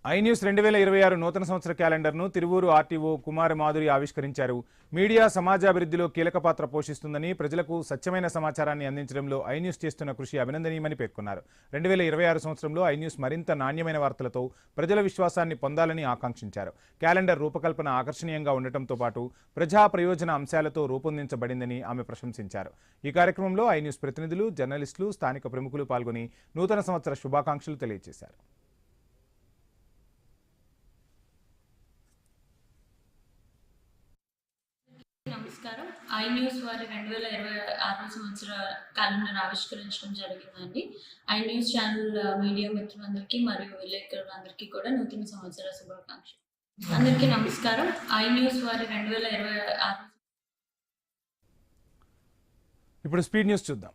I news 2026 నూతన సంవత్సర క్యాలెండర్ను Tiruvuru RTO కుమార మాధురి ఆవిష్కరించారు. మీడియా సమాజాభివృద్ధిలో కీలక పాత్ర పోషిస్తుందని, ప్రజలకు సత్యమైన సమాచారాన్ని అందించడంలో ఐ న్యూస్ చేస్తున్న కృషి అభినందనీయమని పేర్కొన్నారు. 2026 సంవత్సరంలో ఐ న్యూస్ మరింత నాణ్యమైన వార్తలతో ప్రజల విశ్వాసాన్ని పొందాలని ఆకాంక్షించారు. క్యాలెండర్ రూపకల్పన ఆకర్షణీయంగా ఉండటంతో పాటు ప్రజా ప్రయోజన అంశాలతో రూపొందించబడిందని ఆమె ప్రశంసించారు. ఈ కార్యక్రమంలో ఐ న్యూస్ ప్రతినిధులు, జర్నలిస్టులు, స్థానిక ప్రముఖులు పాల్గొని నూతన సంవత్సర శుభాకాంక్షలు తెలియజేశారు. నమస్కారం. ఐ న్యూస్ వారి 2026 సంవత్సర క్యాలెండర్ ఆవిష్కరించడం జరిగిందండి. ఐ న్యూస్ ఛానల్ మీడియా మిత్రులందరికీ మరియు విలేకరులందరికీ కూడా నూతన సంవత్సర శుభాకాంక్షలు. అందరికీ నమస్కారం. ఐ న్యూస్ వారి 2026 ఇప్పుడు స్పీడ్ న్యూస్ చూద్దాం.